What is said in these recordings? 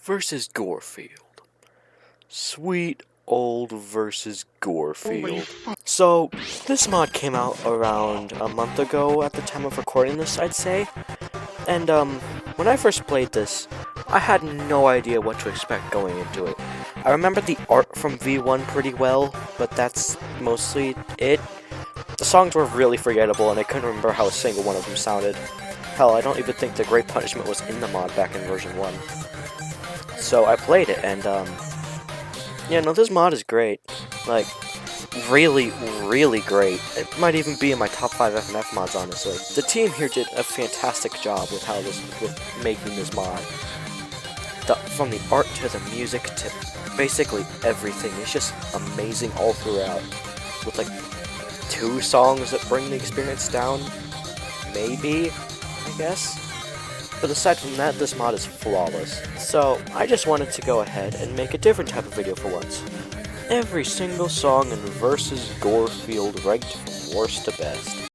versus Gorefield. Sweet old versus Gorefield. So, this mod came out around a month ago at the time of recording this, I'd say. And, when I first played this, I had no idea what to expect going into it. I remember the art from V1 pretty well, but that's mostly it. The songs were really forgettable, and I couldn't remember how a single one of them sounded. Hell, I don't even think the Great Punishment was in the mod back in version 1. So I played it, and, yeah, no, this mod is great. Like, really, really great. It might even be in my top 5 FNF mods, honestly. The team here did a fantastic job with with making this mod. From the art to the music to basically everything, it's just amazing all throughout. With like 2 songs that bring the experience down, maybe, I guess. But aside from that, this mod is flawless. So, I just wanted to go ahead and make a different type of video for once. Every single song in versus Gorefield ranked from worst to best.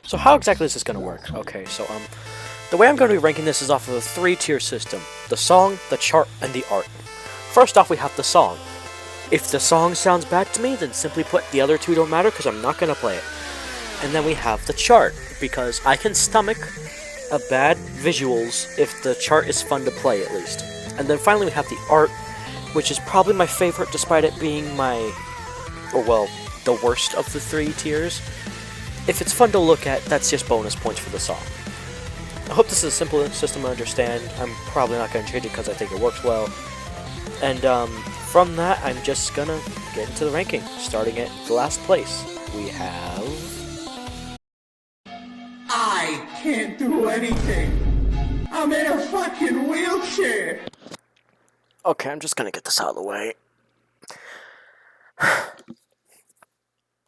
So how exactly is this going to work? Okay, so the way I'm going to be ranking this is off of a 3-tier system. The song, the chart, and the art. First off, we have the song. If the song sounds bad to me, then simply put, the other 2 don't matter because I'm not going to play it. And then we have the chart, because I can stomach a bad visuals if the chart is fun to play at least. And then finally we have the art, which is probably my favorite despite it being the worst of the 3 tiers. If it's fun to look at, that's just bonus points for the song. I hope this is a simple system to understand. I'm probably not going to change it because I think it works well. And from that, I'm just going to get into the ranking. Starting at the last place, we have... I can't do anything. I'm in a fucking wheelchair. Okay, I'm just gonna get this out of the way.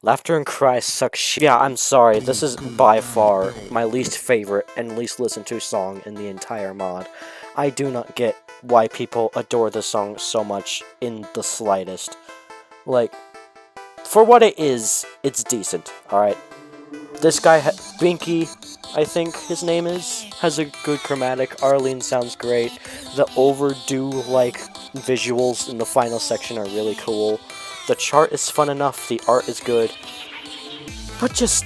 Laughter and Cries suck shit. Yeah, I'm sorry. This is by far my least favorite and least listened to song in the entire mod. I do not get why people adore this song so much in the slightest. Like, for what it is, it's decent, alright? This guy, Binky, I think his name is, has a good chromatic. Arlene sounds great. The overdue-like visuals in the final section are really cool. The chart is fun enough, the art is good. But just...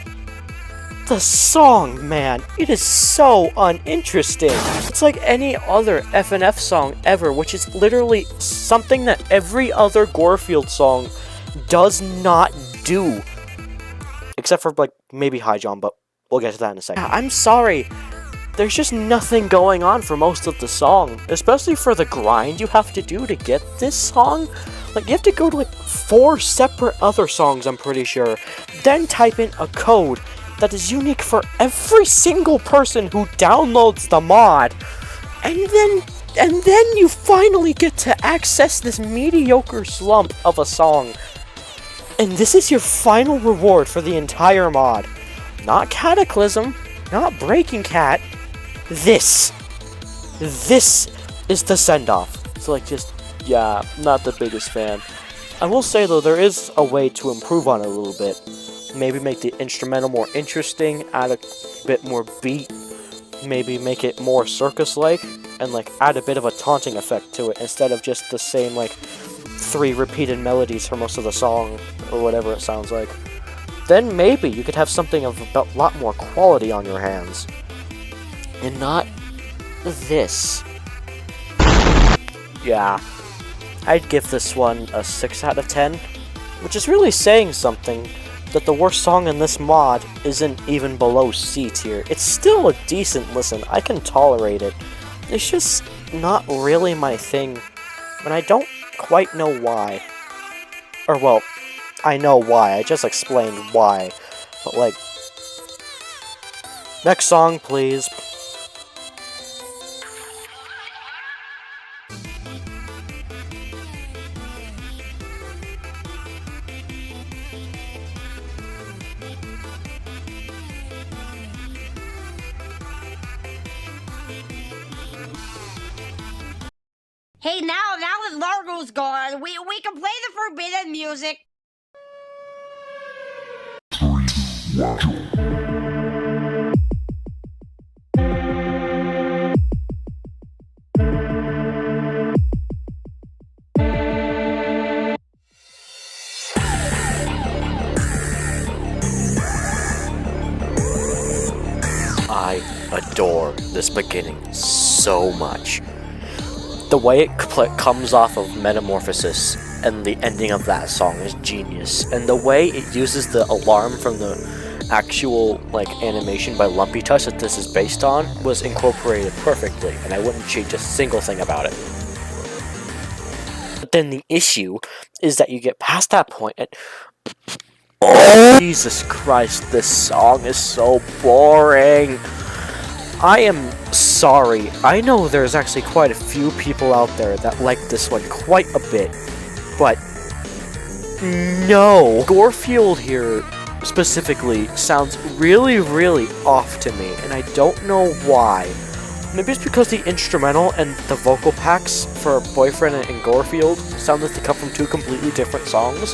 the song, man, it is so uninteresting. It's like any other FNF song ever, which is literally something that every other Gorefield song does not do. Except for, like, maybe High John, but we'll get to that in a second. I'm sorry. There's just nothing going on for most of the song. Especially for the grind you have to do to get this song. Like, you have to go to, like, 4 separate other songs, I'm pretty sure. Then type in a code that is unique for every single person who downloads the mod. And then you finally get to access this mediocre slump of a song. And this is your final reward for the entire mod. Not Cataclysm, not Breaking Cat. This is the send-off. So, like, just, yeah, not the biggest fan. I will say, though, there is a way to improve on it a little bit. Maybe make the instrumental more interesting, add a bit more beat, maybe make it more circus-like, and, like, add a bit of a taunting effect to it instead of just the same, like, 3 repeated melodies for most of the song, or whatever it sounds like. Then maybe you could have something of a lot more quality on your hands. And not this. Yeah. I'd give this one a 6 out of 10, which is really saying something, that the worst song in this mod isn't even below C tier. It's still a decent listen, I can tolerate it. It's just not really my thing, and I don't quite know why. Or, well, I know why, I just explained why. But, like, next song, please. Hey, now that Largo's gone, we can play the forbidden music. 3, 2, 1. this beginning so much. The way it comes off of Metamorphosis and the ending of that song is genius. And the way it uses the alarm from the actual like animation by Lumpy Touch that this is based on was incorporated perfectly, and I wouldn't change a single thing about it. But then the issue is that you get past that point and oh, Jesus Christ, this song is so boring. I am sorry. I know there's actually quite a few people out there that like this one quite a bit, but no. Gorefield here specifically sounds really, really off to me, and I don't know why. Maybe it's because the instrumental and the vocal packs for Boyfriend and Gorefield sound like they come from two completely different songs,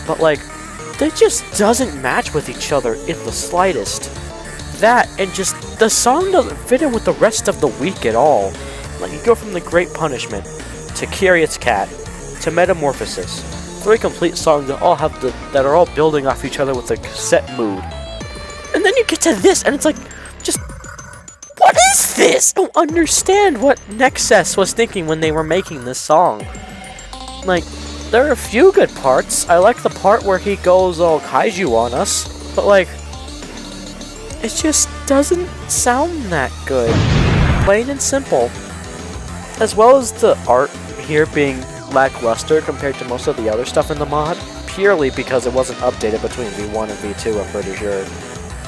but like, they just doesn't match with each other in the slightest. That, and just, the song doesn't fit in with the rest of the week at all. Like, you go from The Great Punishment, to Curious Cat, to Metamorphosis. 3 complete songs that are all building off each other with a set mood. And then you get to this, and it's like, just, what is this? I don't understand what Nexus was thinking when they were making this song. Like, there are a few good parts. I like the part where he goes all kaiju on us, but like, it just doesn't sound that good. Plain and simple. As well as the art here being lackluster compared to most of the other stuff in the mod, purely because it wasn't updated between V1 and V2, I'm pretty sure.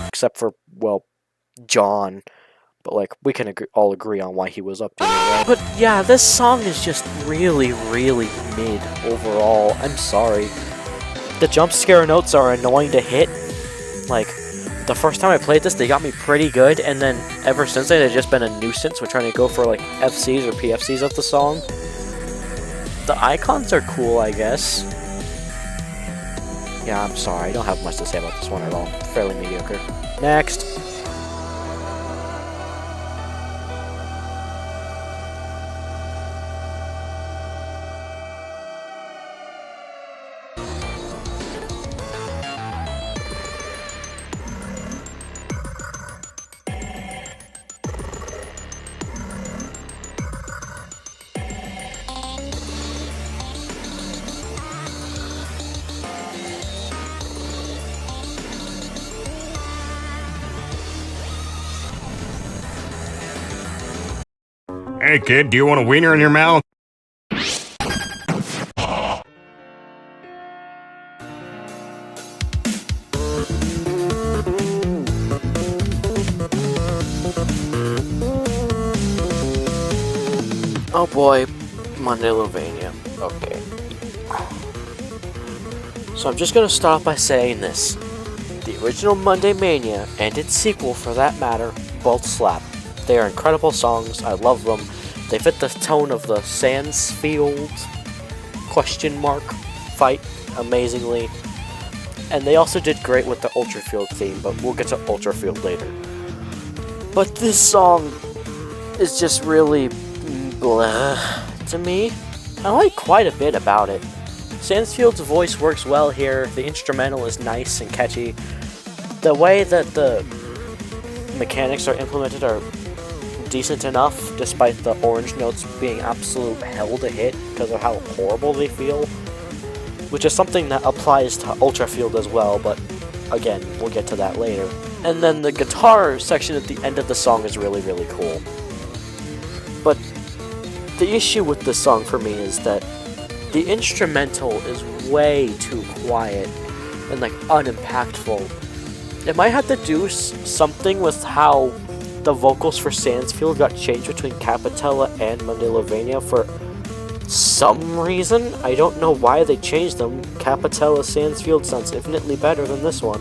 Except for, well, John. But like, we can all agree on why he was updated, right? But yeah, this song is just really, really mid overall. I'm sorry. The jump scare notes are annoying to hit. Like, the first time I played this, they got me pretty good, and then ever since then, they've just been a nuisance with trying to go for like FCs or PFCs of the song. The icons are cool, I guess. Yeah, I'm sorry, I don't have much to say about this one at all. Fairly mediocre. Next. Hey kid, do you want a wiener in your mouth? Oh boy, Monday-Lovania. Okay. So I'm just gonna start by saying this. The original Monday Mania, and its sequel for that matter, both slap. They are incredible songs, I love them. They fit the tone of the Sandsfield question mark fight amazingly. And they also did great with the Ultrafield theme, but we'll get to Ultrafield later. But this song is just really blah to me. I like quite a bit about it. Sandsfield's voice works well here, the instrumental is nice and catchy. The way that the mechanics are implemented are decent enough, despite the orange notes being absolute hell to hit because of how horrible they feel. Which is something that applies to Ultrafield as well, but again, we'll get to that later. And then the guitar section at the end of the song is really, really cool. But the issue with this song for me is that the instrumental is way too quiet and like unimpactful. It might have to do something with how the vocals for Sandsfield got changed between Capitella and Monday-Lovania for some reason. I don't know why they changed them. Capitella Sandsfield sounds infinitely better than this one.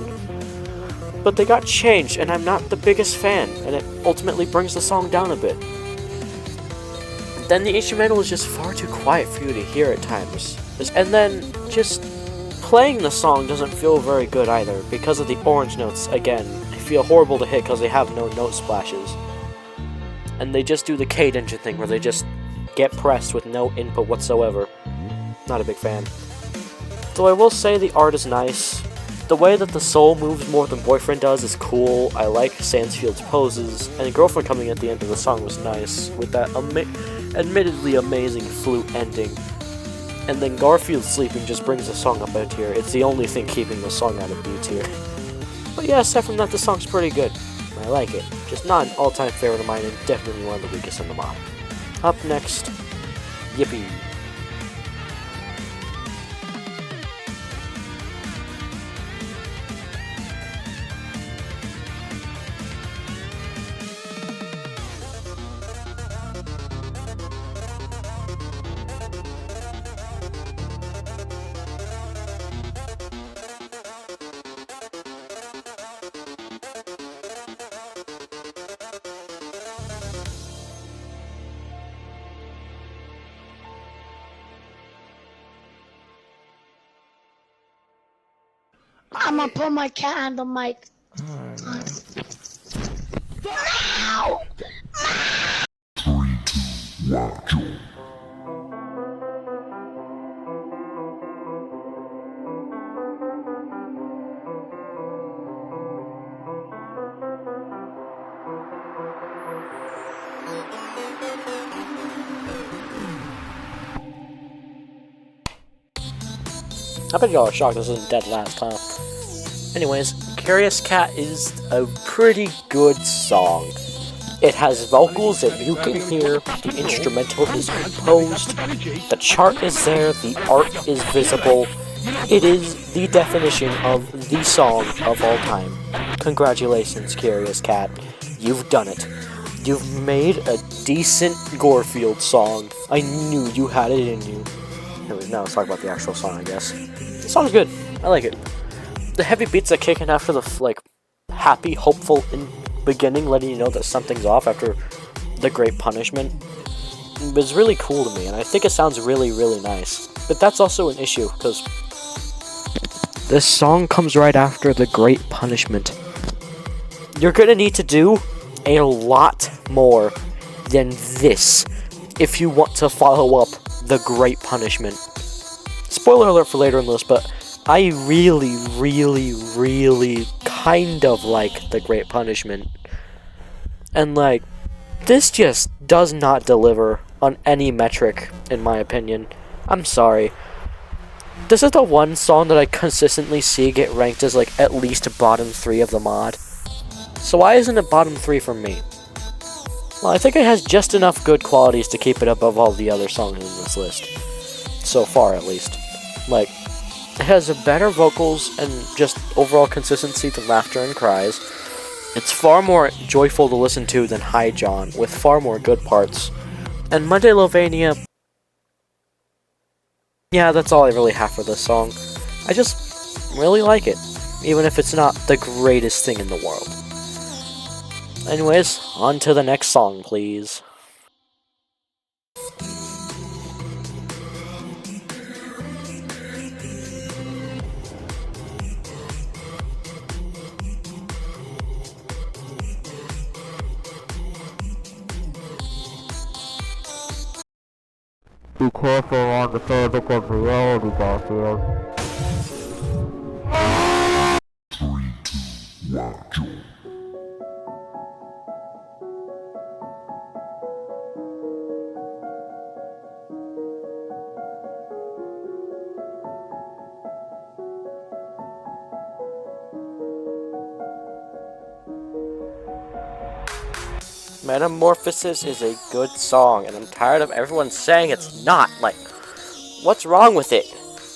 But they got changed, and I'm not the biggest fan, and it ultimately brings the song down a bit. Then the instrumental is just far too quiet for you to hear at times. And then, just playing the song doesn't feel very good either, because of the orange notes, again. They feel horrible to hit because they have no note splashes. And they just do the Cade engine thing where they just get pressed with no input whatsoever. Not a big fan. Though I will say the art is nice. The way that the soul moves more than Boyfriend does is cool. I like Sansfield's poses, and Girlfriend coming at the end of the song was nice, with that admittedly amazing flute ending. And then Gorefield sleeping just brings the song up out here. It's the only thing keeping the song out of B tier. But yeah, aside from that, the song's pretty good. I like it. Just not an all-time favorite of mine, and definitely one of the weakest in the mod. Up next, Yippee. I'm gonna put my cat on the mic. No! I bet y'all are shocked this isn't dead last, huh? Anyways, Curious Cat is a pretty good song. It has vocals that you can hear, the instrumental is composed, the chart is there, the art is visible. It is the definition of the song of all time. Congratulations, Curious Cat. You've done it. You've made a decent Gorefield song. I knew you had it in you. Anyways, now let's talk about the actual song, I guess. The song's good. I like it. The heavy beats that kick in after the, happy, hopeful beginning, letting you know that something's off after the Great Punishment, was really cool to me, and I think it sounds really, really nice. But that's also an issue, because this song comes right after the Great Punishment. You're gonna need to do a lot more than this if you want to follow up the Great Punishment. Spoiler alert for later in the list, but I really, really, really kind of like the Great Punishment. And this just does not deliver on any metric, in my opinion. I'm sorry. This is the one song that I consistently see get ranked as at least bottom 3 of the mod. So why isn't it bottom 3 for me? Well, I think it has just enough good qualities to keep it above all the other songs in this list. So far, at least. It has better vocals and just overall consistency than Laughter and Cries. It's far more joyful to listen to than Hi John, with far more good parts. And Monday Lovania... yeah, that's all I really have for this song. I just really like it, even if it's not the greatest thing in the world. Anyways, on to the next song, please. Be careful on the fabric of reality, Gorefield. 3, 2, 1, go. Metamorphosis is a good song, and I'm tired of everyone saying it's not. What's wrong with it?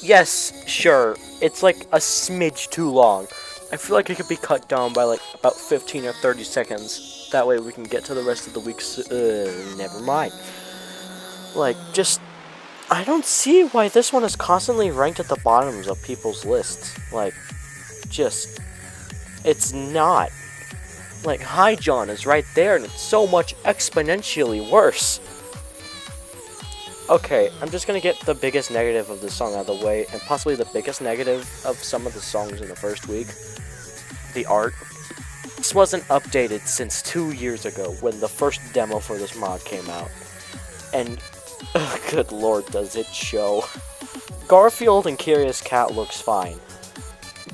Yes, sure, it's a smidge too long. I feel like it could be cut down by about 15 or 30 seconds. That way we can get to the rest of the week's, never mind. I don't see why this one is constantly ranked at the bottoms of people's lists. It's not. Hi John is right there, and it's so much exponentially worse. Okay, I'm just gonna get the biggest negative of this song out of the way, and possibly the biggest negative of some of the songs in the first week. The art. This wasn't updated since 2 years ago, when the first demo for this mod came out. And, good lord, does it show. Gorefield and Curious Cat looks fine.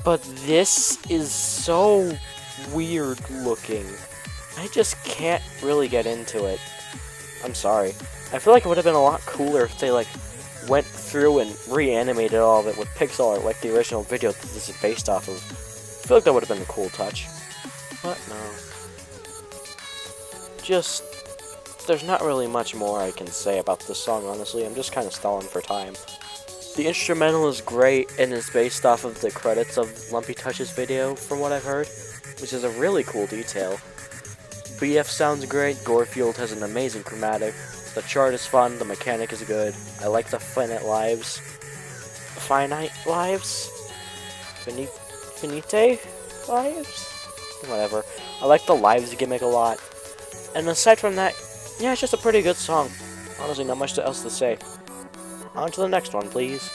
But this is so weird looking. I just can't really get into it. I'm sorry. I feel like it would have been a lot cooler if they, like, went through and reanimated all of it with pixel art like the original video that this is based off of. I feel like that would have been a cool touch. But no. Just, there's not really much more I can say about this song, honestly. I'm just kind of stalling for time. The instrumental is great and is based off of the credits of Lumpy Touch's video, from what I've heard, which is a really cool detail. BF sounds great, Gorefield has an amazing chromatic, the chart is fun, the mechanic is good, I like the finite lives. Finite lives? Finite lives? Whatever. I like the lives gimmick a lot. And aside from that, yeah, it's just a pretty good song. Honestly, not much else to say. On to the next one, please.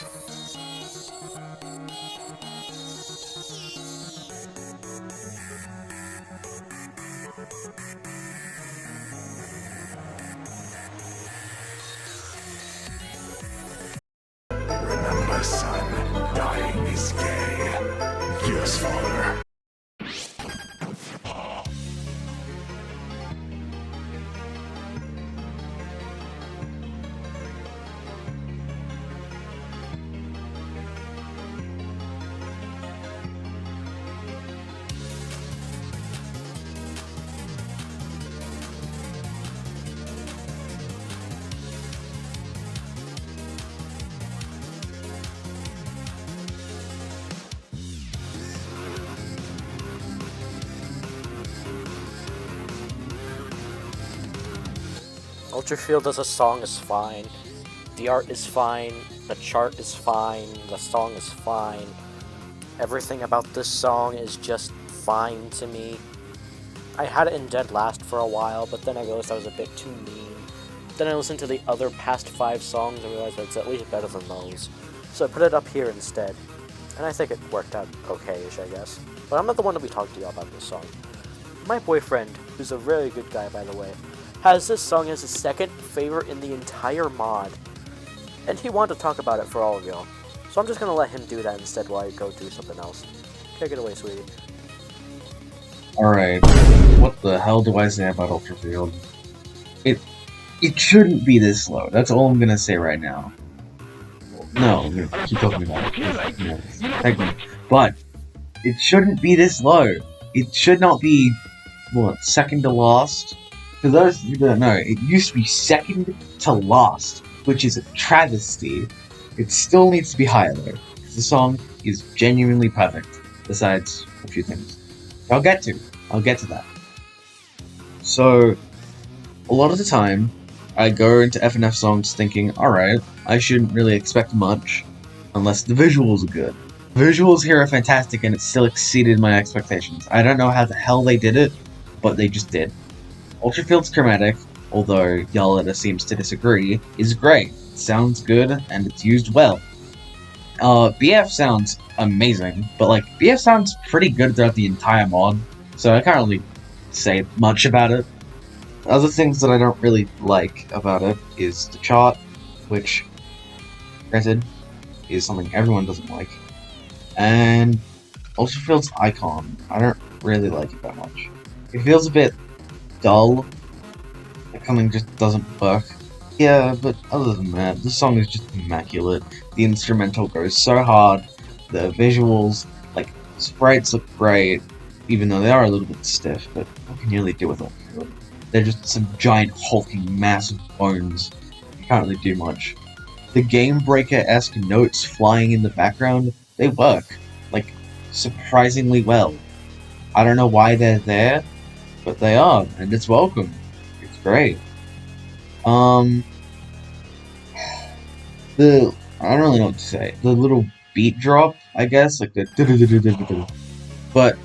Remember, son, dying is gay. Yes, father. Ultrafield as a song is fine. The art is fine. The chart is fine. The song is fine. Everything about this song is just fine to me. I had it in Dead Last for a while, but then I realized I was a bit too mean. Then I listened to the other past 5 songs and realized that it's at least better than those. So I put it up here instead. And I think it worked out okay-ish, I guess. But I'm not the one to be talking to you about this song. My boyfriend, who's a really good guy by the way, has this song as his second favorite in the entire mod. And he wanted to talk about it for all of y'all. So I'm just gonna let him do that instead while I go do something else. Take it away, sweetie. Alright, what the hell do I say about Ultrafield? It shouldn't be this low, that's all I'm gonna say right now. No, I'm gonna keep talking about it, you know, technically. But, it shouldn't be this low. It should not be, what, second to last? For those who don't know, it used to be second to last, which is a travesty. It still needs to be higher though, because the song is genuinely perfect, besides a few things. I'll get to that. So, a lot of the time, I go into FNF songs thinking, alright, I shouldn't really expect much, unless the visuals are good. The visuals here are fantastic and it still exceeded my expectations. I don't know how the hell they did it, but they just did. Ultrafield's chromatic, although Yaleta seems to disagree, is great. It sounds good, and it's used well. BF sounds amazing, but like, BF sounds pretty good throughout the entire mod, so I can't really say much about it. Other things that I don't really like about it is the chart, which, granted, is something everyone doesn't like, and Ultrafield's icon. I don't really like it that much. It feels a bit dull, like something just doesn't work. Yeah, but other than that, the song is just immaculate. The instrumental goes so hard, the visuals, like, sprites look great, even though they are a little bit stiff, but what can you really do with them? They're just some giant, hulking, massive bones. You can't really do much. The Game Breaker-esque notes flying in the background, they work, like, surprisingly well. I don't know why they're there, but they are, and it's welcome. It's great. I don't really know what to say. The little beat drop, I guess, like the but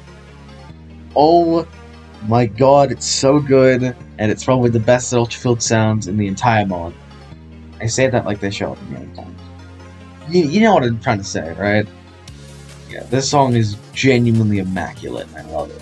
oh my god, it's so good, and it's probably the best that Ultrafield sounds in the entire mod. I say that like they show up a million times. You know what I'm trying to say, right? Yeah, this song is genuinely immaculate, and I love it.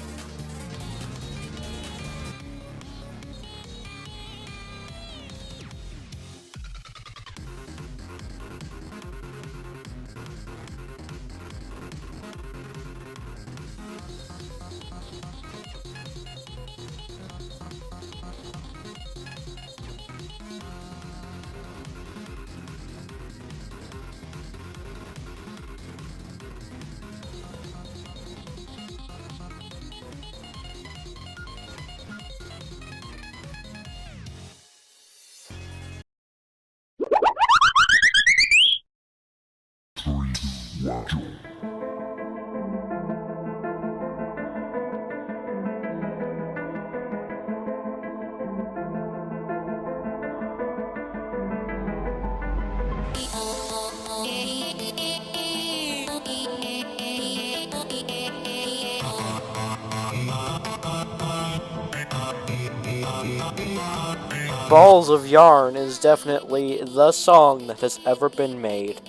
Balls of Yarn is definitely the song that has ever been made.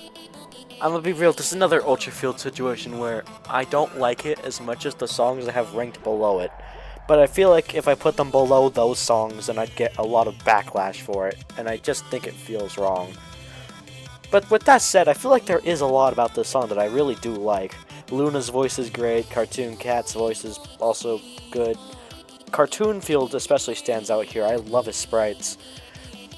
I'm gonna be real, this is another Ultrafield situation where I don't like it as much as the songs I have ranked below it. But I feel like if I put them below those songs, then I'd get a lot of backlash for it, and I just think it feels wrong. But with that said, I feel like there is a lot about this song that I really do like. Luna's voice is great, Cartoon Cat's voice is also good. Cartoonfield especially stands out here, I love his sprites.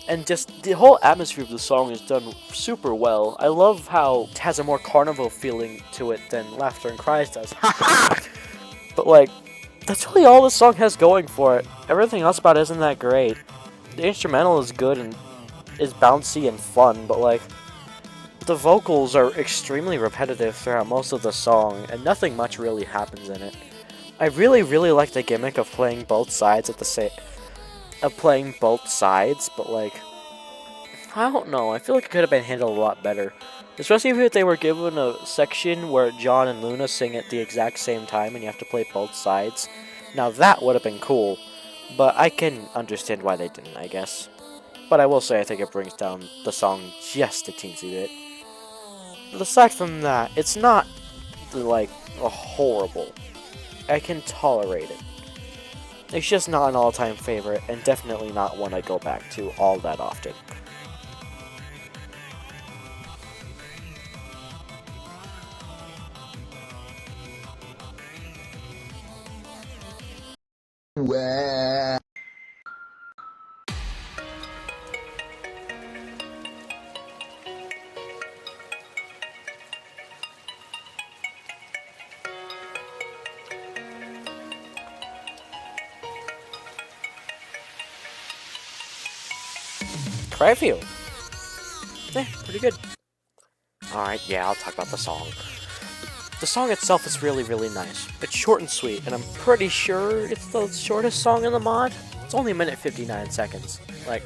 And just the whole atmosphere of the song is done super well. I love how it has a more carnival feeling to it than Laughter and Cries does. But like, that's really all the song has going for it. Everything else about it isn't that great. The instrumental is good and is bouncy and fun, but like, the vocals are extremely repetitive throughout most of the song, and nothing much really happens in it. I really like the gimmick of playing both sides at the same... but like, I don't know, I feel like it could have been handled a lot better. Especially if they were given a section where John and Luna sing at the exact same time and you have to play both sides. Now that would have been cool, but I can understand why they didn't, I guess. But I will say I think it brings down the song just a teensy bit. But aside from that, it's not, like, a horrible. I can tolerate it. It's just not an all-time favorite, and definitely not one I go back to all that often. Gorefield. Pretty good. Alright, yeah, I'll talk about the song. The song itself is really nice. It's short and sweet, and I'm pretty sure it's the shortest song in the mod. It's only a minute 59 seconds. Like,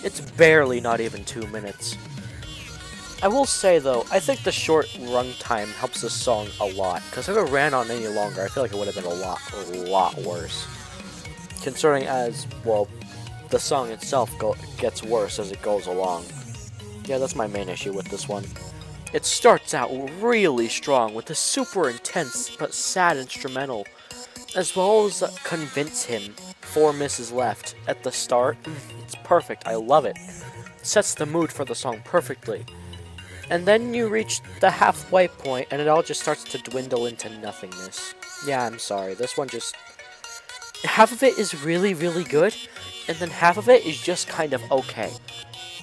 it's barely not even 2 minutes. I will say though, I think the short runtime helps this song a lot, because if it ran on any longer, I feel like it would have been a lot worse. Considering as, well, the song itself gets worse as it goes along. Yeah, that's my main issue with this one. It starts out really strong with a super intense but sad instrumental, as well as Convince Him, 4 misses left at the start. It's perfect, I love it. It sets the mood for the song perfectly. And then you reach the halfway point and it all just starts to dwindle into nothingness. Yeah, I'm sorry, this one just... half of it is really good, and then half of it is just kind of okay.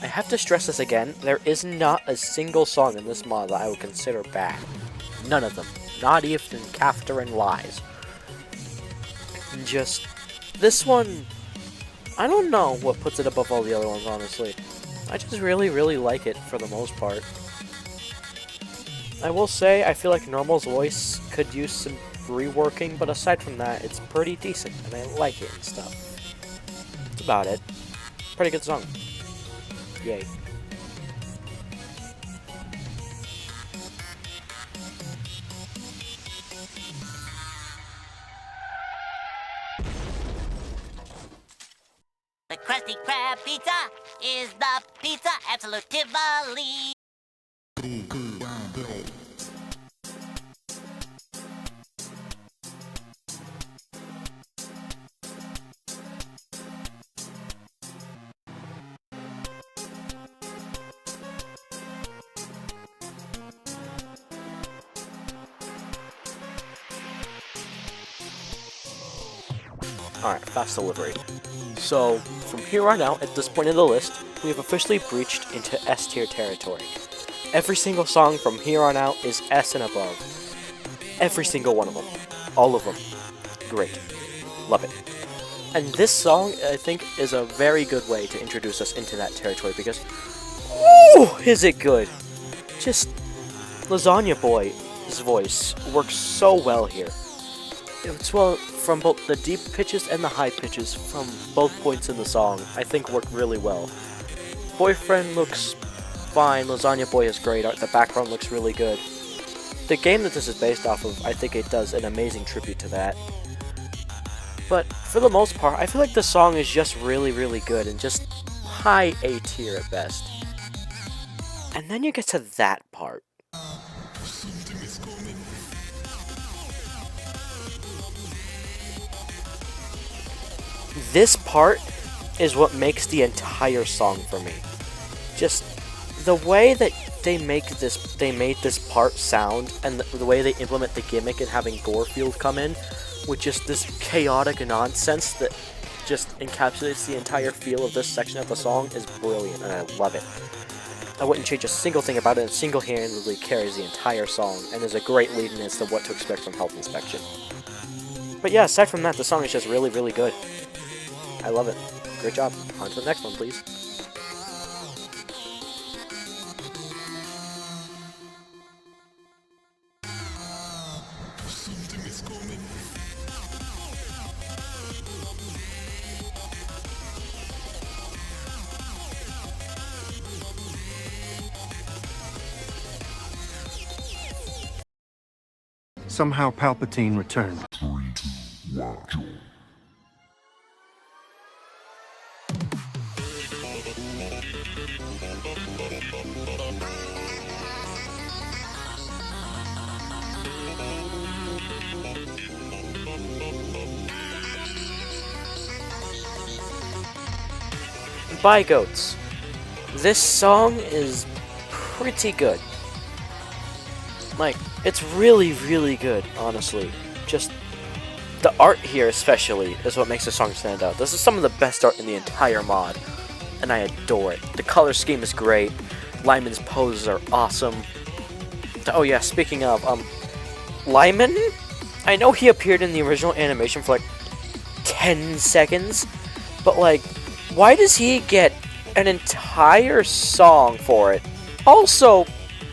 I have to stress this again, there is not a single song in this mod that I would consider bad. None of them. Not even Catherine Lies. Just, this one, I don't know what puts it above all the other ones, honestly. I just really like it for the most part. I will say, I feel like Normal's voice could use some reworking, but aside from that, it's pretty decent, and I like it and stuff. That's about it. Pretty good song. Yay. The Krusty Krab pizza is the pizza absolutively. Alright, fast delivery. So, from here on out, at this point in the list, we have officially breached into S tier territory. Every single song from here on out is S and above. Every single one of them. All of them. Great. Love it. And this song, I think, is a very good way to introduce us into that territory because... woo! Is it good! Just... Lasagna Boy's voice works so well here. It's well from both the deep pitches and the high pitches from both points in the song, I think work really well. Boyfriend looks fine, Lasagna Boy is great art, the background looks really good. The game that this is based off of, I think it does an amazing tribute to that. But for the most part, I feel like the song is just really, really good and just high A tier at best. And then you get to that part. This part is what makes the entire song for me. Just the way that they made this part sound, and the way they implement the gimmick and having Gorefield come in with just this chaotic nonsense that just encapsulates the entire feel of this section of the song is brilliant, and I love it. I wouldn't change a single thing about it, and single-handedly carries the entire song, and is a great lead-in as to what to expect from Health Inspection. But yeah, aside from that, the song is just really, really good. I love it. Great job. On to the next one, please. Somehow Palpatine returned. Bye Goats. This song is pretty good. Like, it's really, really good, honestly. Just, the art here especially is what makes the song stand out. This is some of the best art in the entire mod, and I adore it. The color scheme is great. Lyman's poses are awesome. Oh yeah, speaking of, Lyman? I know he appeared in the original animation for like 10 seconds, but like, why does he get an entire song for it? Also,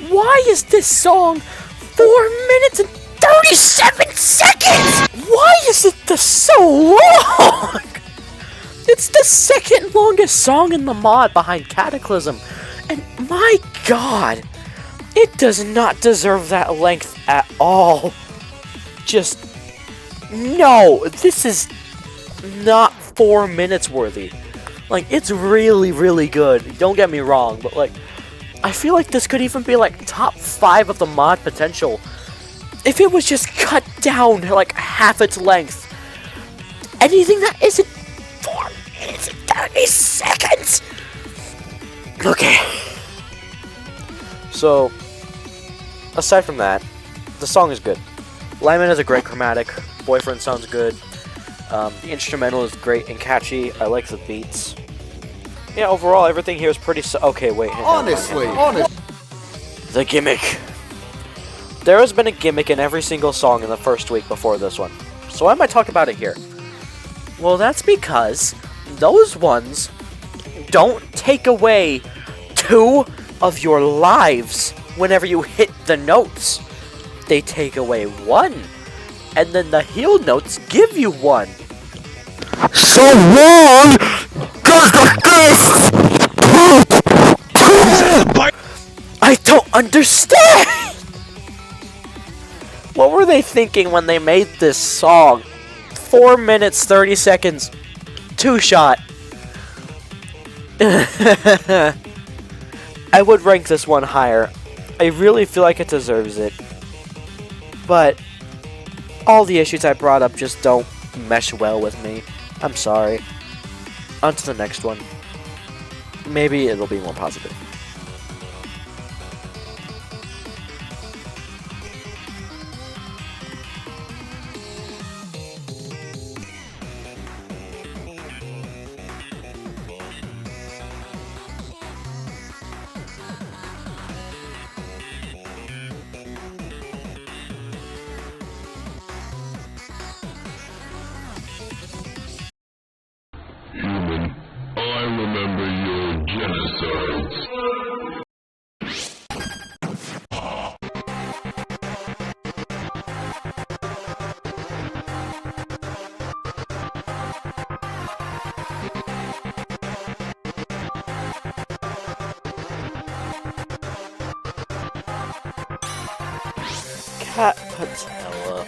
why is this song 4 minutes and 37 seconds? Why is it so long? It's the second longest song in the mod behind Cataclysm, and my god, it does not deserve that length at all. Just, no, this is not 4 minutes worthy. Like, it's really, really good, don't get me wrong, but like, I feel like this could even be like top 5 of the mod potential if it was just cut down to like half its length. Anything that isn't 4 minutes and 30 seconds! Okay. So, aside from that, the song is good. Lyman has a great chromatic, Boyfriend sounds good, the instrumental is great and catchy, I like the beats. Yeah, overall, everything here is pretty okay, wait. Honestly. The gimmick. There has been a gimmick in every single song in the first week before this one. So why am I talking about it here? Well, that's because those ones don't take away 2 of your lives whenever you hit the notes. They take away 1, and then the heal notes give you 1. So why does this I don't understand! What were they thinking when they made this song? 4 minutes, 30 seconds, 2-shot. I would rank this one higher. I really feel like it deserves it. But all the issues I brought up just don't mesh well with me. I'm sorry. On to the next one. Maybe it'll be more positive. Human, I remember your genocides. Patella.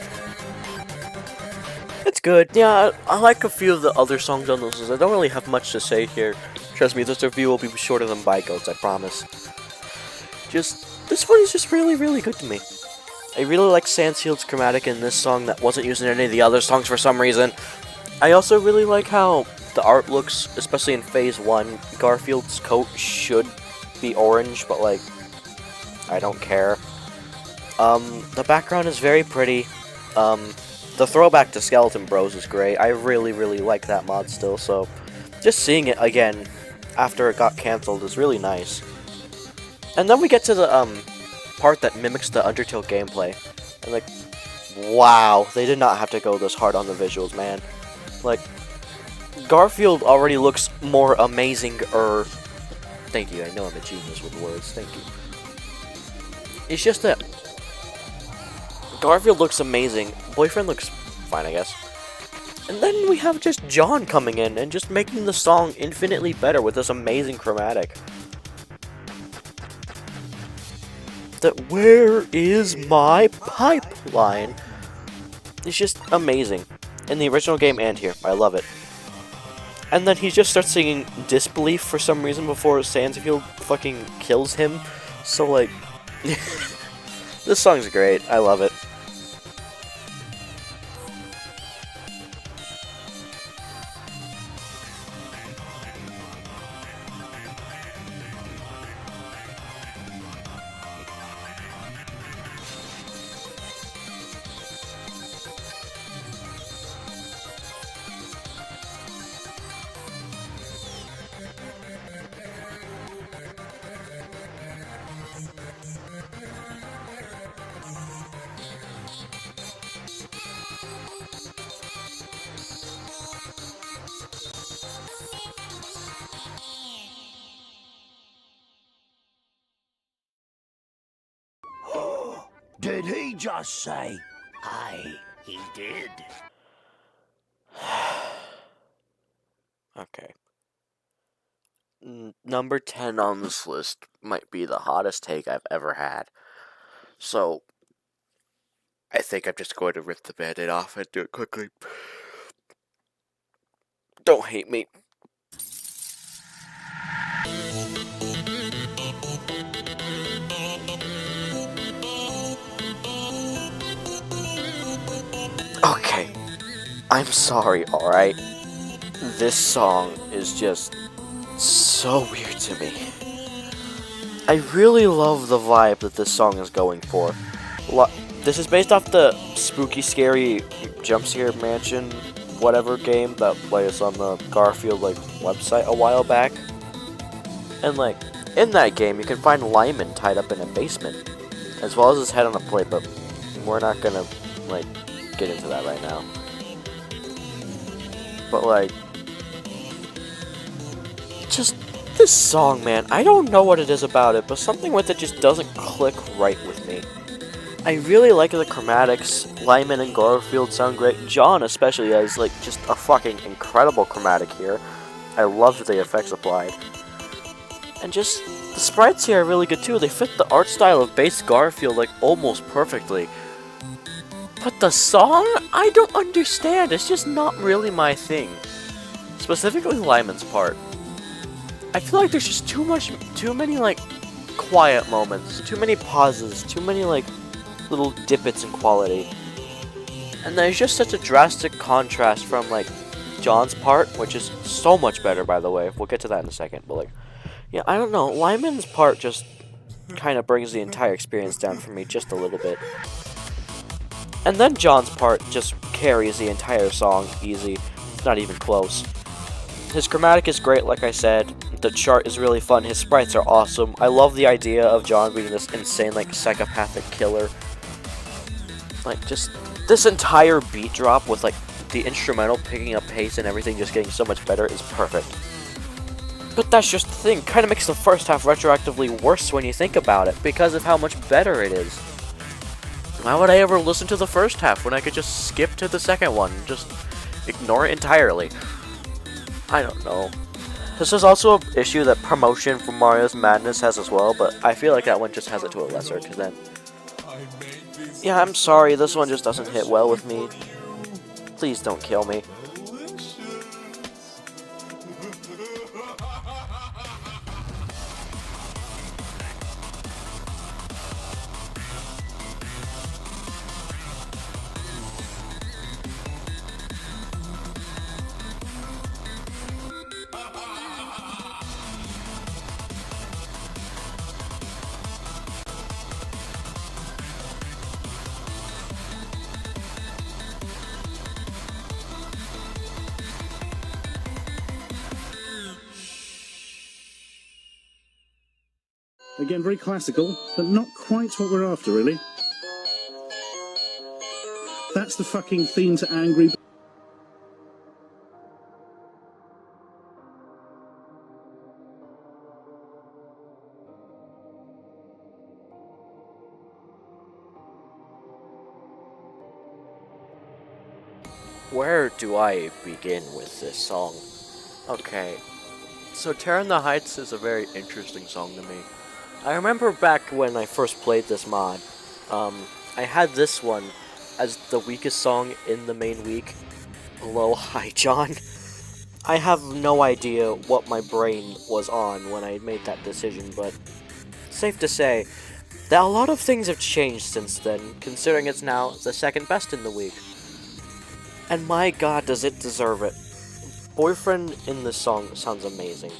It's good. Yeah, I like a few of the other songs on this list. I don't really have much to say here. Trust me, this review will be shorter than Bygoats, I promise. This one is just really, really good to me. I really like Sansfield's chromatic in this song that wasn't used in any of the other songs for some reason. I also really like how the art looks, especially in Phase 1. Garfield's coat should be orange, but like, I don't care. The background is very pretty. The throwback to Skeleton Bros is great. I really, really like that mod still, so just seeing it again after it got cancelled is really nice. And then we get to the part that mimics the Undertale gameplay. And like, wow, they did not have to go this hard on the visuals, man. Like, Gorefield already looks more amazing-er. Thank you, I know I'm a genius with words, thank you. It's just that Gorefield looks amazing. Boyfriend looks fine, I guess. And then we have just John coming in and just making the song infinitely better with this amazing chromatic. That where is my pipeline? It's just amazing. In the original game and here. I love it. And then he just starts singing Disbelief for some reason before Sansfield fucking kills him. So like, this song's great. I love it. Did he just say, "Aye, he did"? Okay. Number 10 on this list might be the hottest take I've ever had. So, I think I'm just going to rip the band-aid off and do it quickly. Don't hate me. Okay. I'm sorry, alright? This song is just so weird to me. I really love the vibe that this song is going for. This is based off the spooky, scary jump scare mansion whatever game that plays on the Gorefield like website a while back. And like in that game you can find Lyman tied up in a basement, as well as his head on a plate, but we're not gonna like get into that right now. But like, just this song, man, I don't know what it is about it, but something with it just doesn't click right with me. I really like the chromatics. Lyman and Gorefield sound great. John especially has like just a fucking incredible chromatic here. I love the effects applied. And just the sprites here are really good too. They fit the art style of base Gorefield like almost perfectly. But the song, I don't understand. It's just not really my thing. Specifically Lyman's part. I feel like there's just too many like quiet moments, too many pauses, too many like little dippets in quality. And there's just such a drastic contrast from like John's part, which is so much better by the way. We'll get to that in a second, but like, yeah, I don't know. Lyman's part just kind of brings the entire experience down for me just a little bit. And then John's part just carries the entire song easy. It's not even close. His chromatic is great, like I said. The chart is really fun. His sprites are awesome. I love the idea of John being this insane, like, psychopathic killer. Like, just this entire beat drop with, like, the instrumental picking up pace and everything just getting so much better is perfect. But that's just the thing. Kind of makes the first half retroactively worse when you think about it, because of how much better it is. Why would I ever listen to the first half when I could just skip to the second one? Just ignore it entirely. I don't know. This is also an issue that Promotion from Mario's Madness has as well, but I feel like that one just has it to a lesser extent. Yeah, I'm sorry, this one just doesn't hit well with me. Please don't kill me. Again, very classical, but not quite what we're after, really. That's the fucking theme to Angry... Where do I begin with this song? Okay, so Tear in the Heights is a very interesting song to me. I remember back when I first played this mod, I had this one as the weakest song in the main week, below Hi John. I have no idea what my brain was on when I made that decision, but safe to say that a lot of things have changed since then, considering it's now the second best in the week. And my god, does it deserve it. Boyfriend in this song sounds amazing.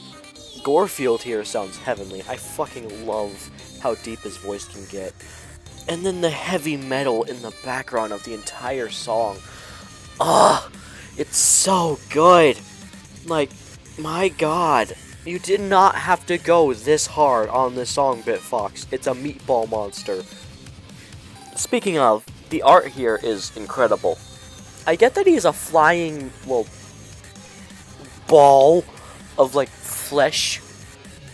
Gorefield here sounds heavenly. I fucking love how deep his voice can get. And then the heavy metal in the background of the entire song. Ugh! It's so good! Like, my god. You did not have to go this hard on this song, Bitfox. It's a meatball monster. Speaking of, the art here is incredible. I get that he's a flying, well, ball of, like, flesh.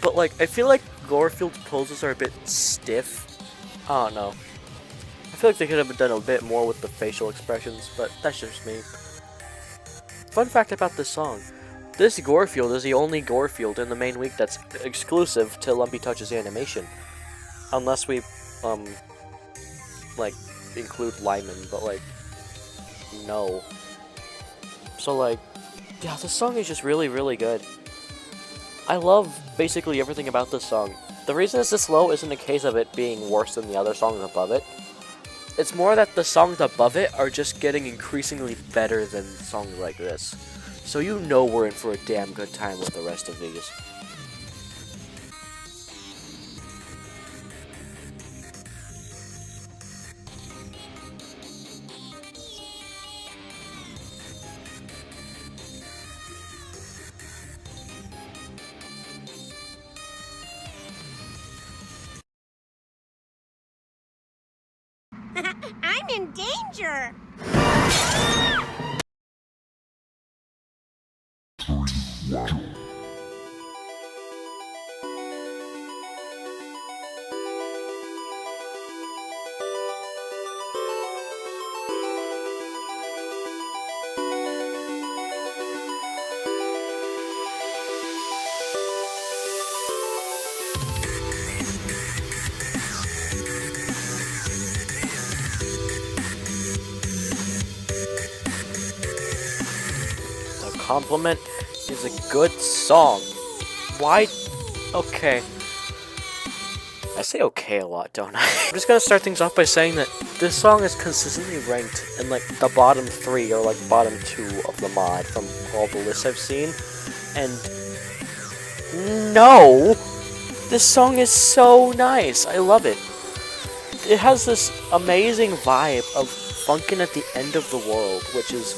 But, like, I feel like Gorefield's poses are a bit stiff. I don't know. I feel like they could have done a bit more with the facial expressions, but that's just me. Fun fact about this song. This Gorefield is the only Gorefield in the main week that's exclusive to Lumpy Touch's animation. Unless we, like, include Lyman, but, like, no. So, like, yeah, this song is just really, really good. I love basically everything about this song. The reason it's this low isn't a case of it being worse than the other songs above it. It's more that the songs above it are just getting increasingly better than songs like this. So you know we're in for a damn good time with the rest of these. I'm in danger! Compliment is a good song. Why? Okay. I say okay a lot, don't I? I'm just gonna start things off by saying that this song is consistently ranked in like the bottom 3 or like bottom 2 of the mod from all the lists I've seen. And no! This song is so nice. I love it. It has this amazing vibe of funkin' at the end of the world, which is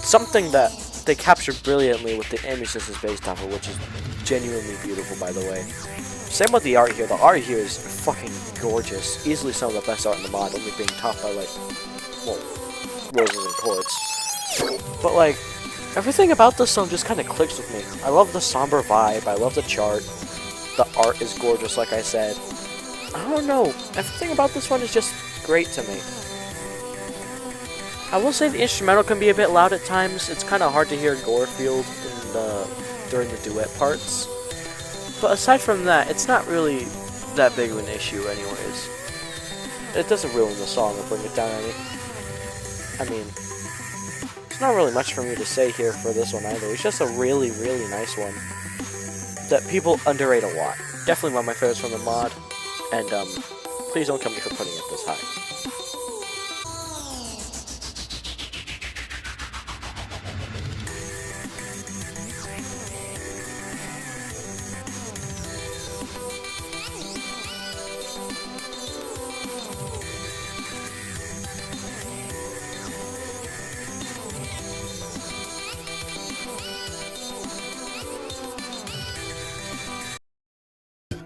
something that they captured brilliantly with the image this is based off of, which is genuinely beautiful, by the way. Same with the art here. The art here is fucking gorgeous. Easily some of the best art in the mod, only being topped by, like, well, Roses and Quartz. But, like, everything about this song just kind of clicks with me. I love the somber vibe. I love the chart. The art is gorgeous, like I said. I don't know. Everything about this one is just great to me. I will say the instrumental can be a bit loud at times. It's kind of hard to hear Gorefield during the duet parts. But aside from that, it's not really that big of an issue anyways. it doesn't ruin the song or bring it down any. I mean, there's not really much for me to say here for this one either. It's just a really, really nice one that people underrate a lot. Definitely one of my favorites from the mod, and please don't come me for putting it this high.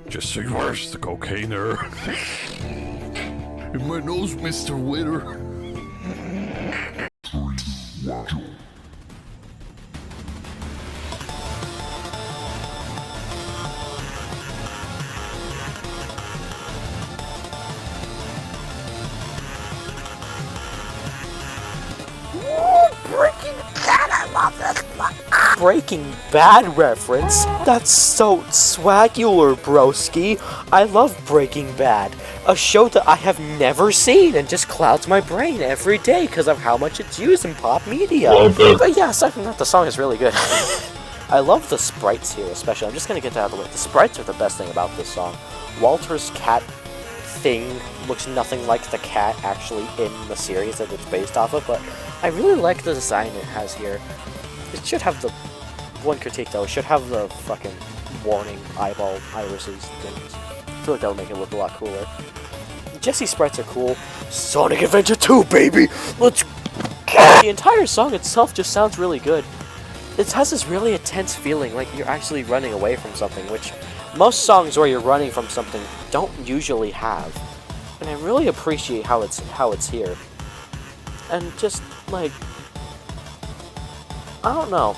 Just say where's the cocaine there? In my nose, Mr. Witter. Breaking Bad reference? That's so swagular, broski. I love Breaking Bad, a show that I have never seen and just clouds my brain every day because of how much it's used in pop media. But yeah, aside from that, the song is really good. I love the sprites here, especially. I'm just gonna get that out of the way. The sprites are the best thing about this song. Walter's cat thing looks nothing like the cat actually in the series that it's based off of, but I really like the design it has here. It should have the one critique though. It should have the fucking warning eyeball irises things. I feel like that would make it look a lot cooler. Jesse's sprites are cool. Sonic Adventure 2, baby! Let's go! The entire song itself just sounds really good. It has this really intense feeling, like you're actually running away from something, which most songs where you're running from something don't usually have. And I really appreciate how it's here. And just like, I don't know.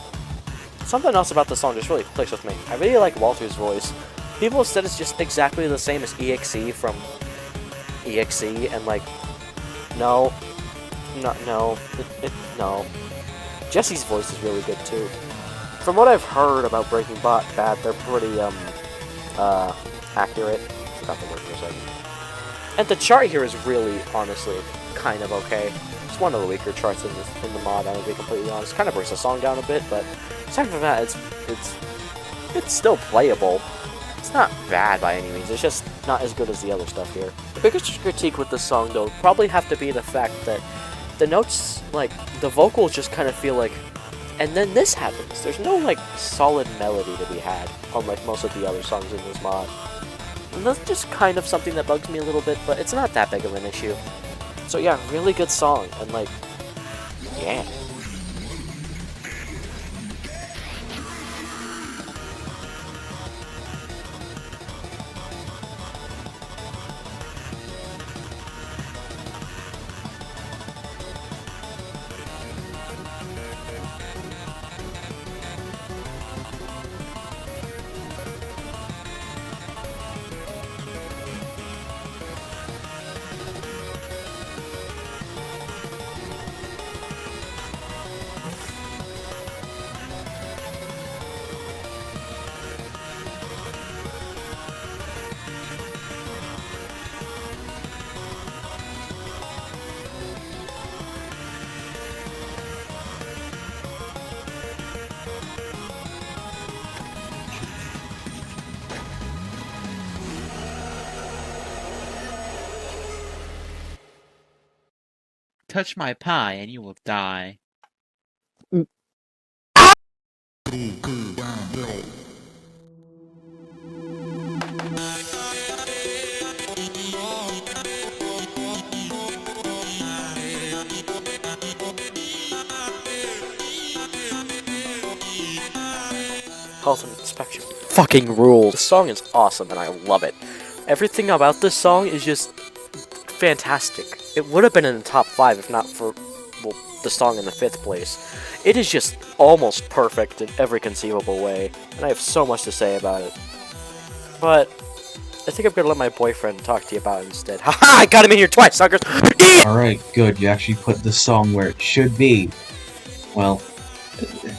Something else about the song just really clicks with me. I really like Walter's voice. People have said it's just exactly the same as EXE from EXE, and like, no. Jesse's voice is really good too. From what I've heard about Breaking Bad, they're pretty accurate. Forgot the word for a second. And the chart here is really, honestly, kind of okay. It's one of the weaker charts in the mod, I'm gonna be completely honest. Kind of brings the song down a bit, but aside from that, it's still playable. It's not bad by any means, it's just not as good as the other stuff here. The biggest critique with this song, though, would probably have to be the fact that the notes, like, the vocals just kind of feel like, and then this happens. There's no, like, solid melody to be had, unlike most of the other songs in this mod. And that's just kind of something that bugs me a little bit, but it's not that big of an issue. So yeah, really good song, and like, yeah. Touch my pie and you will die. Health inspection fucking rules. The song is awesome and I love it. Everything about this song is just fantastic. It would have been in the top 5 if not for, well, the song in the 5th place. It is just almost perfect in every conceivable way, and I have so much to say about it. But I think I'm gonna let my boyfriend talk to you about it instead. Haha! I got him in here twice, suckers! Alright, good. You actually put the song where it should be. Well, it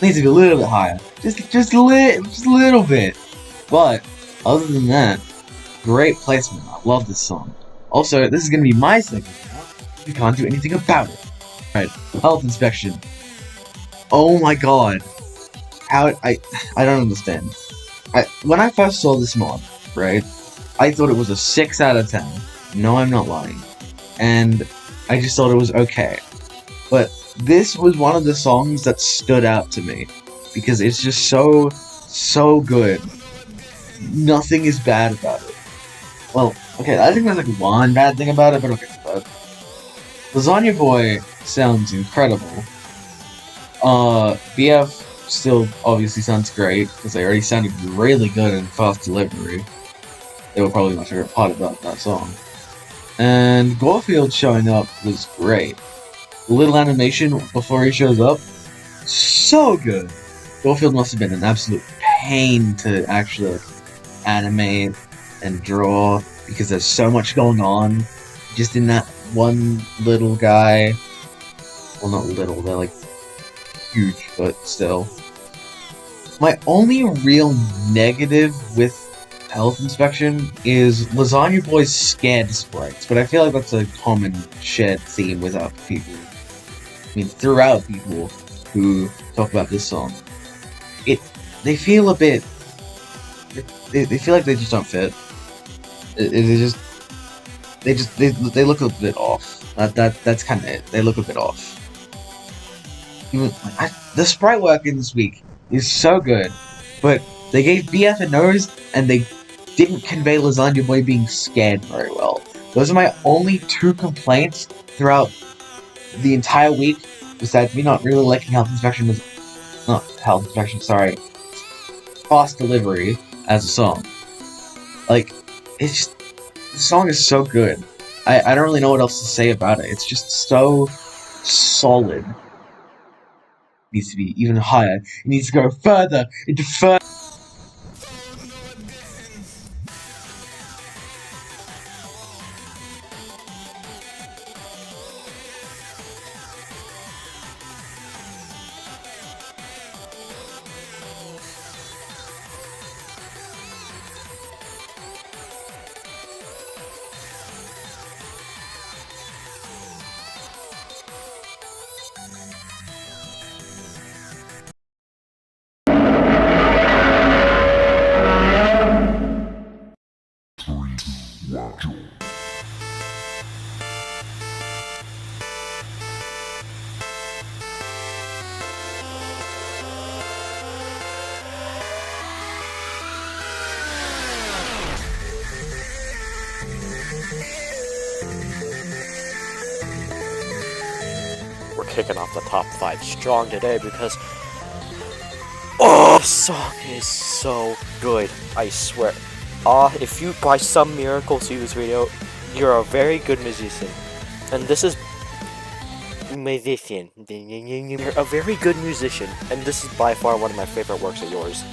needs to be a little bit higher. Just a little bit. But, other than that, great placement. I love this song. Also, this is gonna be my segment now. We can't do anything about it. Right, health inspection. Oh my god. I don't understand. When I first saw this mod, right, I thought it was a 6 out of 10. No, I'm not lying. And I just thought it was okay. But this was one of the songs that stood out to me. Because it's just so good. Nothing is bad about it. Well, okay, I think there's like one bad thing about it, but okay. But Lasagna Boy sounds incredible. BF still obviously sounds great, because they already sounded really good in Fast Delivery. They were probably my favorite part about that song. And Gorefield showing up was great. The little animation before he shows up, so good. Gorefield must have been an absolute pain to actually animate and draw, because there's so much going on just in that one little guy. Well, not little, they're like huge, but still. My only real negative with health inspection is Lasagna Boy's scared sprites, but I feel like that's a common shared theme with other people. I mean, throughout people who talk about this song. They feel a bit... They feel like they just don't fit. They look a bit off. That's kind of it. They look a bit off. The sprite work in this week is so good, but they gave BF a nose, and they didn't convey Lasagna Boy being scared very well. Those are my only 2 complaints throughout the entire week, besides me not really liking Health Inspection as... Not Health Inspection, sorry. Fast Delivery as a song. Like, it's just... The song is so good. I don't really know what else to say about it. It's just so solid. It needs to be even higher. It needs to go further into further. We're kicking off the top 5 strong today because... Oh, this song is so good, I swear. If you by some miracle see this video, you're a very good musician. And this is... Musician. You're a very good musician, and this is by far one of my favorite works of yours.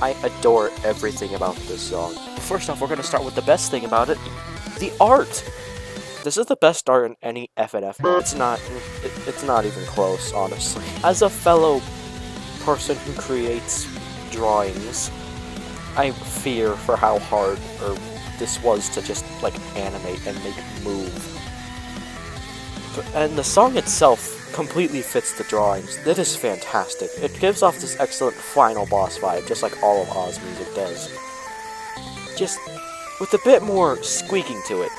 I adore everything about this song. First off, we're going to start with the best thing about it. The art! This is the best art in any FNF. It's not even close, honestly. As a fellow person who creates drawings, I fear for how hard this was to just, like, animate and make move. And the song itself completely fits the drawings. It is fantastic. It gives off this excellent final boss vibe, just like all of Oz music does. Just with a bit more squeaking to it.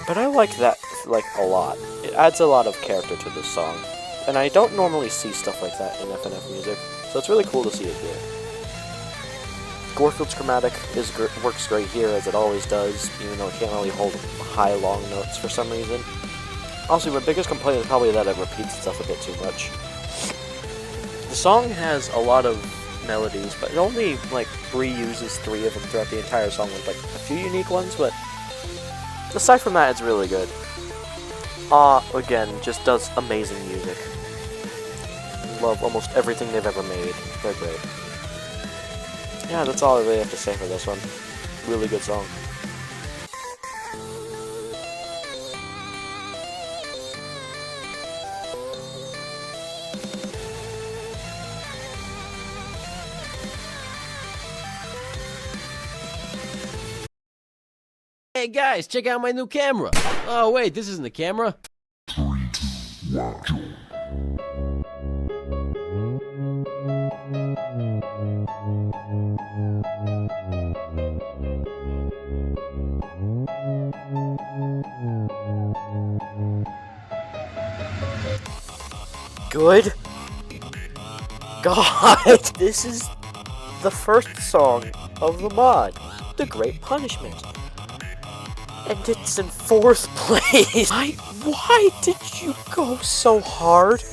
But I like that, like, a lot. It adds a lot of character to this song. And I don't normally see stuff like that in FNF music, so it's really cool to see it here. Gorefield's chromatic works great here, as it always does, even though it can't really hold high, long notes for some reason. Also, my biggest complaint is probably that it repeats itself a bit too much. The song has a lot of melodies, but it only, like, reuses 3 of them throughout the entire song with, like, a few unique ones, but aside from that, it's really good. Again, just does amazing music. Love almost everything they've ever made. They're great. Yeah, that's all I really have to say for this one. Really good song. Hey guys, check out my new camera. Oh wait, this isn't the camera. 3, 2, 1. Good God, this is the first song of the mod, The Great Punishment. And it's in 4th place. Why did you go so hard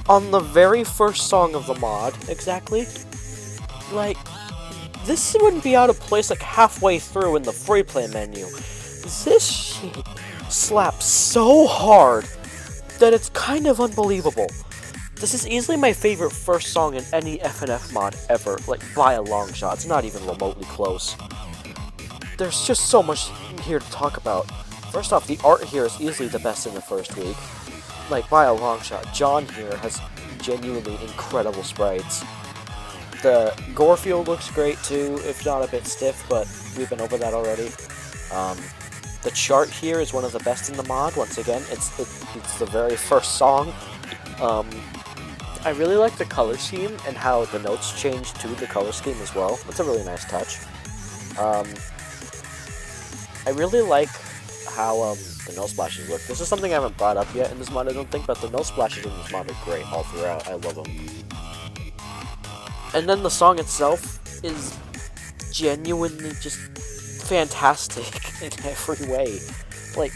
on the very first song of the mod, exactly? Like, this wouldn't be out of place like halfway through in the free play menu. This shit slaps so hard that it's kind of unbelievable. This is easily my favorite first song in any FNF mod ever, like by a long shot. It's not even remotely close. There's just so much here to talk about. First off, the art here is easily the best in the first week. Like, by a long shot. John here has genuinely incredible sprites. The Gorefield looks great too, if not a bit stiff, but we've been over that already. The chart here is one of the best in the mod. Once again, it's the very first song. I really like the color scheme and how the notes change to the color scheme as well. It's a really nice touch. I really like how the note splashes look. This is something I haven't brought up yet in this mod, I don't think, but the note splashes in this mod are great all throughout. I love them. And then the song itself is genuinely just fantastic in every way. Like,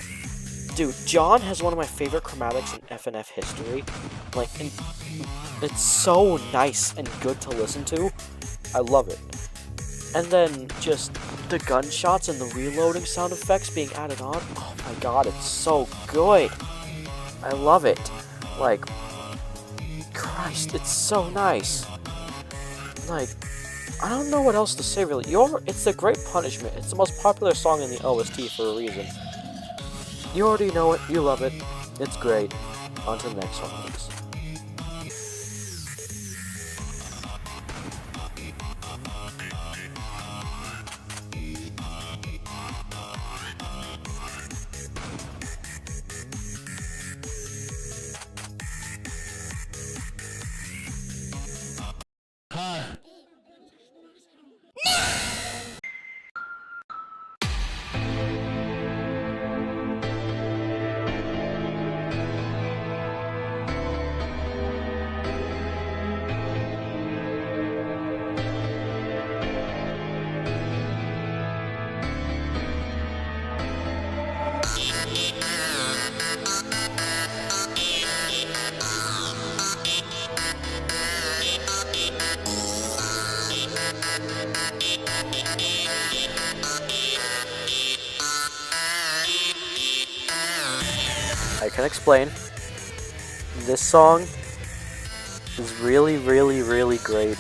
dude, John has one of my favorite chromatics in FNF history. Like, and it's so nice and good to listen to. I love it. And then just the gunshots and the reloading sound effects being added on. Oh my god, it's so good. I love it. Like, Christ, it's so nice. Like, I don't know what else to say really. It's The Great Punishment. It's the most popular song in the OST for a reason. You already know it. You love it. It's great. On to the next one, please. I can explain. This song is really, really, really great.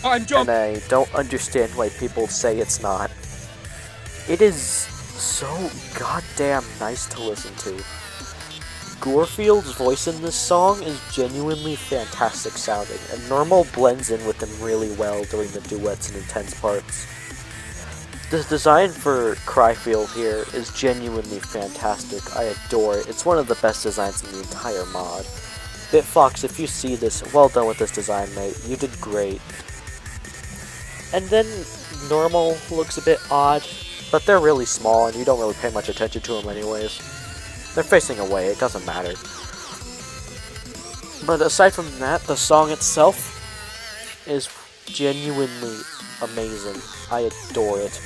And I don't understand why people say it's not. It is so goddamn nice to listen to. Gorefield's voice in this song is genuinely fantastic sounding, and Normal blends in with him really well during the duets and intense parts. The design for Gorefield here is genuinely fantastic. I adore it. It's one of the best designs in the entire mod. Bitfox, if you see this, well done with this design, mate. You did great. And then Normal looks a bit odd, but they're really small and you don't really pay much attention to them anyways. They're facing away, it doesn't matter. But aside from that, the song itself is genuinely amazing. I adore it.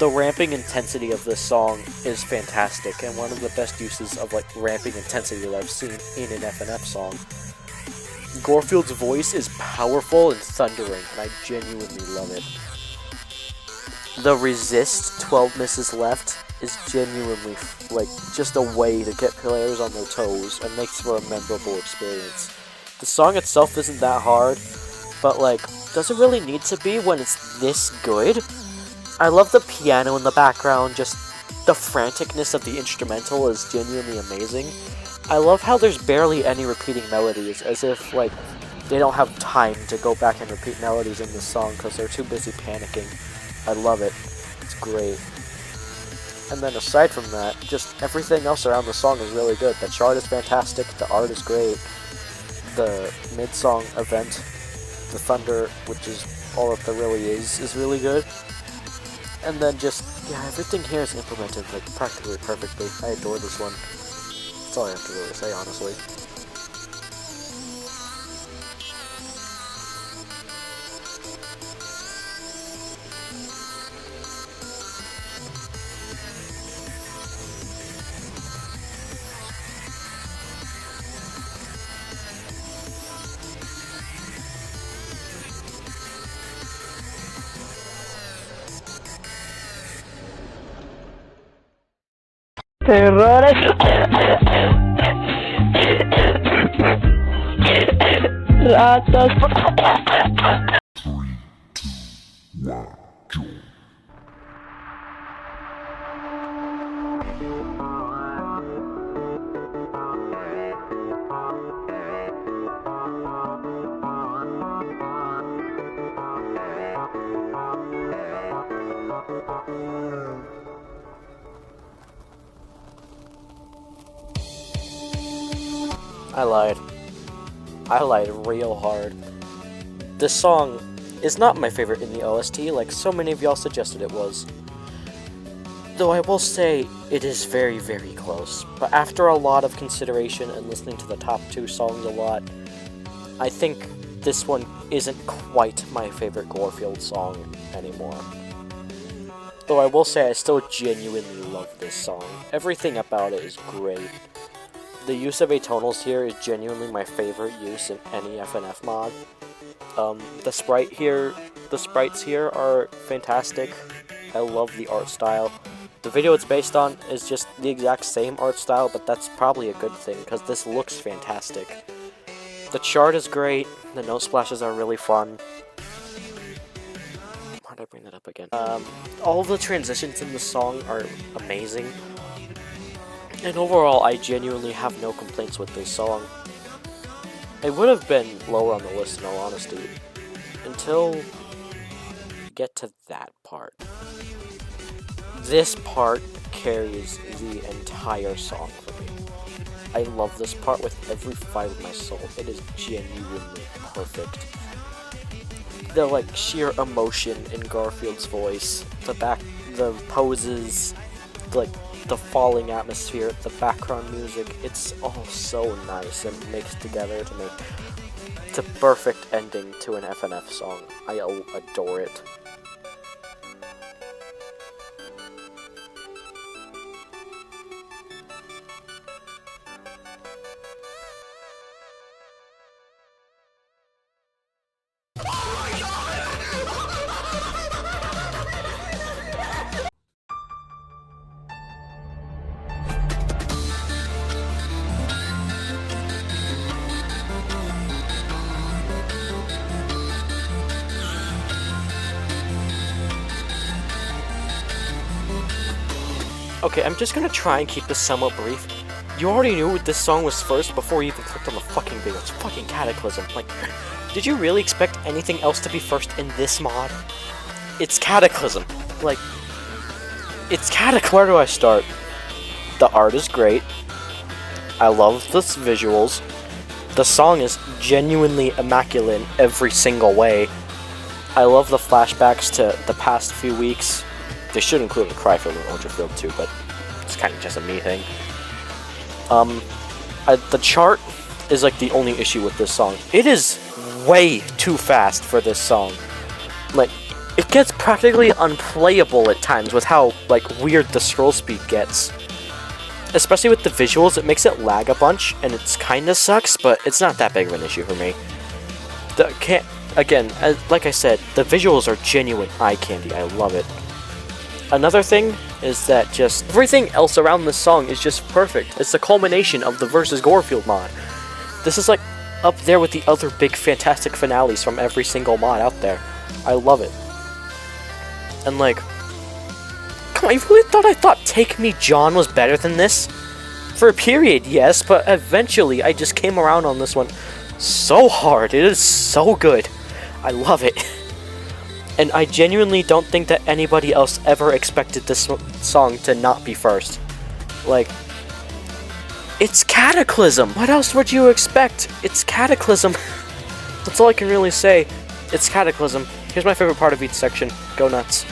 The ramping intensity of this song is fantastic, and one of the best uses of like ramping intensity that I've seen in an FNF song. Gorefield's voice is powerful and thundering, and I genuinely love it. The resist 12 misses left is genuinely like just a way to get players on their toes and makes for a memorable experience. The song itself isn't that hard, but like, does it really need to be when it's this good? I love the piano in the background, just the franticness of the instrumental is genuinely amazing. I love how there's barely any repeating melodies, as if like they don't have time to go back and repeat melodies in this song because they're too busy panicking. I love it. It's great. And then aside from that, just everything else around the song is really good. The chart is fantastic, the art is great, the mid-song event, the thunder, which is all that there really is really good. And then just, yeah, everything here is implemented like practically perfectly. I adore this one. That's all I have to really say, honestly. Terrores. Ratas. 3, 2, 1, go. I lied real hard. This song is not my favorite in the OST, like so many of y'all suggested it was. Though I will say, it is very, very close. But after a lot of consideration and listening to the top 2 songs a lot, I think this one isn't quite my favorite Gorefield song anymore. Though I will say I still genuinely love this song. Everything about it is great. The use of atonals here is genuinely my favorite use in any FNF mod. The sprites here are fantastic. I love the art style. The video it's based on is just the exact same art style, but that's probably a good thing, because this looks fantastic. The chart is great, the note splashes are really fun. Why did I bring that up again? All the transitions in the song are amazing. And overall, I genuinely have no complaints with this song. It would have been lower on the list in all honesty, until we get to that part. This part carries the entire song for me. I love this part with every fiber of my soul. It is genuinely perfect. The sheer emotion in Garfield's voice, the poses, the falling atmosphere, the background music, it's all so nice and mixed together to make the perfect ending to an FNF song. I adore it. Okay, I'm just gonna try and keep this somewhat brief. You already knew this song was first before you even clicked on the fucking video. It's fucking Cataclysm. Did you really expect anything else to be first in this mod? It's Cataclysm. It's Cataclysm. Where do I start? The art is great. I love the visuals. The song is genuinely immaculate in every single way. I love the flashbacks to the past few weeks. They should include the Gorefield and Jloor too, but it's kind of just a me thing. The chart is the only issue with this song. It is way too fast for this song. It gets practically unplayable at times with how weird the scroll speed gets. Especially with the visuals, it makes it lag a bunch, and it's kinda sucks, but it's not that big of an issue for me. Again, like I said, the visuals are genuine eye candy. I love it. Another thing is that just everything else around this song is just perfect. It's the culmination of the Versus Gorefield mod. This is up there with the other big fantastic finales from every single mod out there. I love it. And come on, you really thought Take Me John was better than this? For a period, yes, but eventually I just came around on this one so hard. It is so good. I love it. And I genuinely don't think that anybody else ever expected this song to not be first. Like, it's Cataclysm! What else would you expect? It's Cataclysm! That's all I can really say. It's Cataclysm. Here's my favorite part of each section. Go nuts.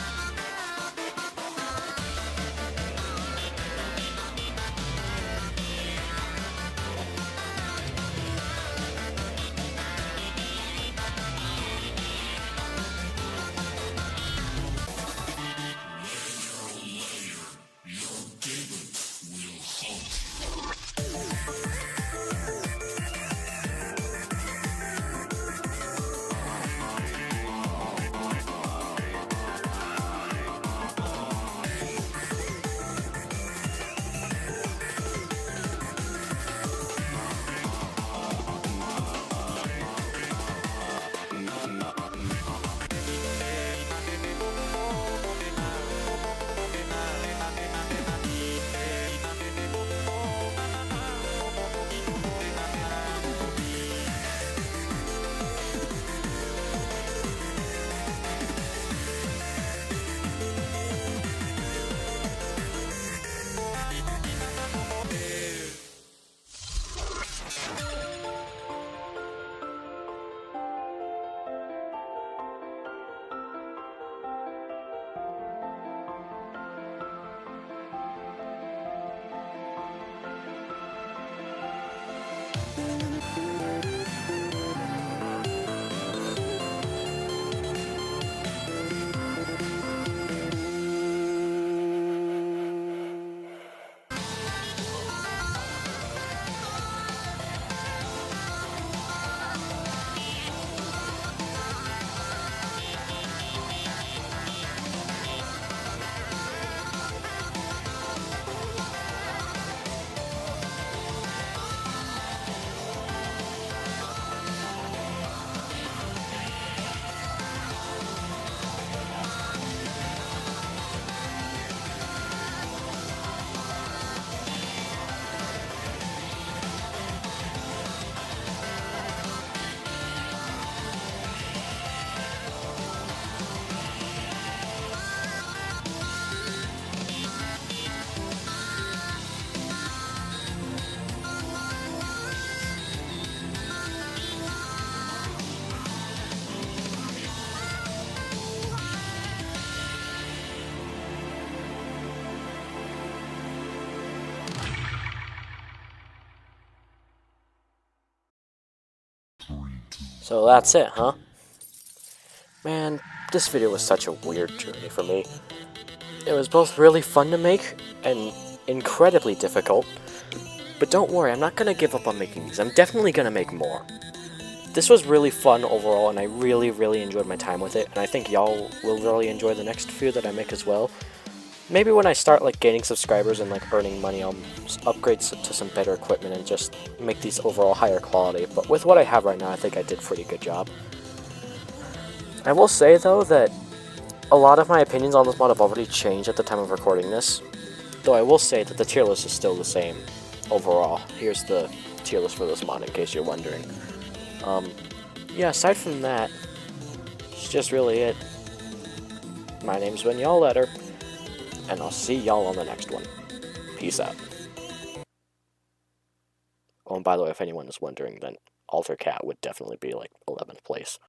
So that's it, huh? Man, this video was such a weird journey for me. It was both really fun to make and incredibly difficult. But don't worry, I'm not gonna give up on making these. I'm definitely gonna make more. This was really fun overall, and I really, really enjoyed my time with it, and I think y'all will really enjoy the next few that I make as well. Maybe when I start like gaining subscribers and like earning money, I'll upgrade to some better equipment and just make these overall higher quality. But with what I have right now, I think I did a pretty good job. I will say though that a lot of my opinions on this mod have already changed at the time of recording this. Though I will say that the tier list is still the same overall. Here's the tier list for this mod in case you're wondering. Yeah, aside from that, it's just really it. My name's been Y'all Letter, and I'll see y'all on the next one. Peace out. Oh, and by the way, if anyone is wondering, then Alter Cat would definitely be like 11th place.